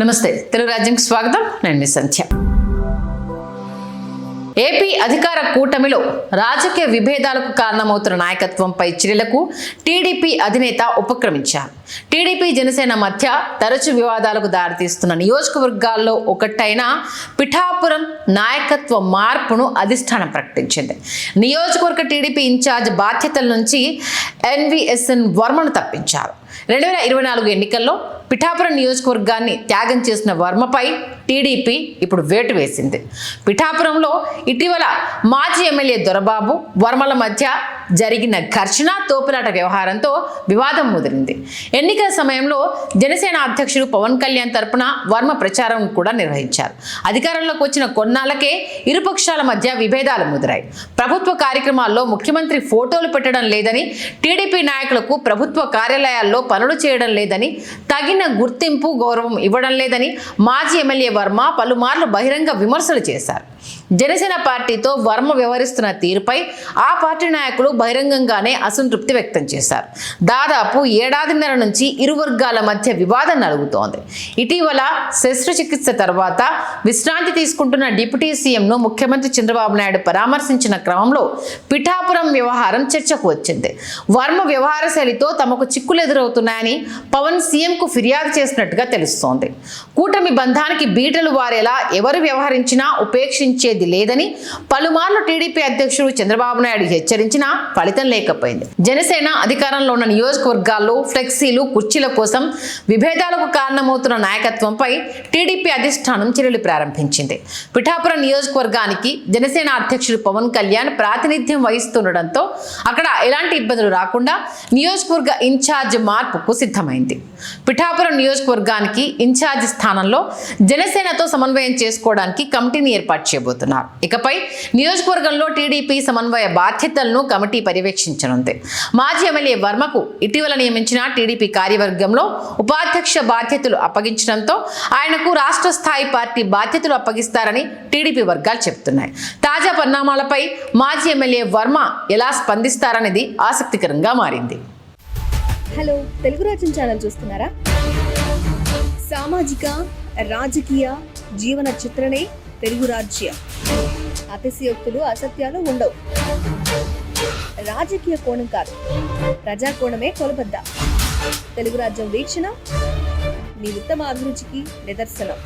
నమస్తే తెలుగు రాజ్యంకి స్వాగతం. నేను మీ సంధ్య. ఏపీ అధికార కూటమిలో రాజకీయ విభేదాలకు కారణమవుతున్న నాయకత్వంపై చర్యలకు టీడీపీ అధినేత ఉపక్రమించారు. టీడీపీ జనసేన మధ్య తరచు వివాదాలకు దారితీస్తున్న నియోజకవర్గాల్లో ఒకటైన పిఠాపురం నాయకత్వ మార్పును అధిష్టానం ప్రకటించింది. నియోజకవర్గ టీడీపీ ఇన్ఛార్జ్ బాధ్యతల నుంచి ఎన్వీఎస్ఎన్ వర్మను తప్పించారు. 2024 ఎన్నికల్లో పిఠాపురం నియోజకవర్గాన్ని త్యాగం చేసిన వర్మపై టీడీపీ ఇప్పుడు వేటు వేసింది. పిఠాపురంలో ఇటీవల మాజీ ఎమ్మెల్యే దొరబాబు వర్మల మధ్య జరిగిన ఘర్షణ తోపులాట వ్యవహారంతో వివాదం ముదిరింది. ఎన్నికల సమయంలో జనసేన అధ్యక్షుడు పవన్ కళ్యాణ్ తరపున వర్మ ప్రచారం కూడా నిర్వహించారు. అధికారంలోకి వచ్చిన కొన్నాళ్లకే ఇరుపక్షాల మధ్య విభేదాలు ముదిరాయి. ప్రభుత్వ కార్యక్రమాల్లో ముఖ్యమంత్రి ఫోటోలు పెట్టడం లేదని, టీడీపీ నాయకులకు ప్రభుత్వ కార్యాలయాల్లో పనులు చేయడం లేదని, తగిన గుర్తింపు గౌరవం ఇవ్వడం లేదని మాజీ ఎమ్మెల్యే వర్మ పలుమార్లు బహిరంగ విమర్శలు చేశారు. జనసేన పార్టీతో వర్మ వ్యవహరిస్తున్న తీరుపై ఆ పార్టీ నాయకులు బహిరంగంగానే అసంతృప్తి వ్యక్తం చేశారు. దాదాపు ఏడాదిన్నర నుంచి ఇరు వర్గాల మధ్య వివాదం నలుగుతోంది. ఇటీవల శస్త్రచికిత్స తర్వాత విశ్రాంతి తీసుకుంటున్న డిప్యూటీ సీఎంను ముఖ్యమంత్రి చంద్రబాబు నాయుడు పరామర్శించిన క్రమంలో పిఠాపురం వ్యవహారం చర్చకు వచ్చింది. వర్మ వ్యవహార శైలితో తమకు చిక్కులు ఎదురవుతున్నాయని పవన్ సీఎంకు ఫిర్యాదు చేసినట్టుగా తెలుస్తోంది. కూటమి బంధానికి బీటలు వారేలా ఎవరు వ్యవహరించినా ఉపేక్షించేది లేదని పలుమార్లు టీడీపీ అధ్యక్షుడు చంద్రబాబు నాయుడు హెచ్చరించినా ఫలితం లేకపోయింది. జనసేన అధికారంలో ఉన్న నియోజకవర్గాల్లో ఫ్లెక్సీలు, కుర్చీల కోసం విభేదాలకు కారణమవుతున్న నాయకత్వంపై టీడీపీ అధిష్టానం చర్యలు ప్రారంభించింది. పిఠాపురం నియోజకవర్గానికి జనసేన అధ్యక్షుడు పవన్ కళ్యాణ్ ప్రాతినిధ్యం వహిస్తుండటంతో అక్కడ ఎలాంటి ఇబ్బందులు రాకుండా నియోజకవర్గ ఇన్ఛార్జ్ మార్పుకు సిద్ధమైంది. పిఠాపురం నియోజకవర్గానికి ఇన్ఛార్జ్ స్థానంలో జనసేనతో సమన్వయం చేసుకోవడానికి కమిటీని ఏర్పాటు చేయబోతున్నారు. ఇకపై నియోజకవర్గంలో టీడీపీ సమన్వయ బాధ్యతలను కమిటీ పర్యవేక్షించనుంది. మాజీ ఎమ్మెల్యే వర్మకు ఇటీవల నియమించిన టీడీపీ కార్యవర్గంలో ఉపాధ్యక్ష బాధ్యతలు అప్పగించడంతో ఆయనకు రాష్ట్ర స్థాయి పార్టీ బాధ్యతలు అప్పగిస్తారని టీడీపీ వర్గాలు చెబుతున్నాయి. తాజా పరిణామాలపై మాజీ ఎమ్మెల్యే వర్మ ఎలా స్పందిస్తారనేది ఆసక్తికరంగా మారింది. హలో, తెలుగు రాజ్యం ఛానల్ చూస్తున్నారా? సామాజిక, రాజకీయ, జీవన చిత్రణే తెలుగు రాజ్యం. అతిశయోక్తులు, అసత్యాలు ఉండవు. రాజకీయ కోణం కాదు, ప్రజా కోణమే కొలబద్ద. తెలుగు రాజ్యం వీక్షణ మీ ఉత్తమ అభిరుచికి నిదర్శనం.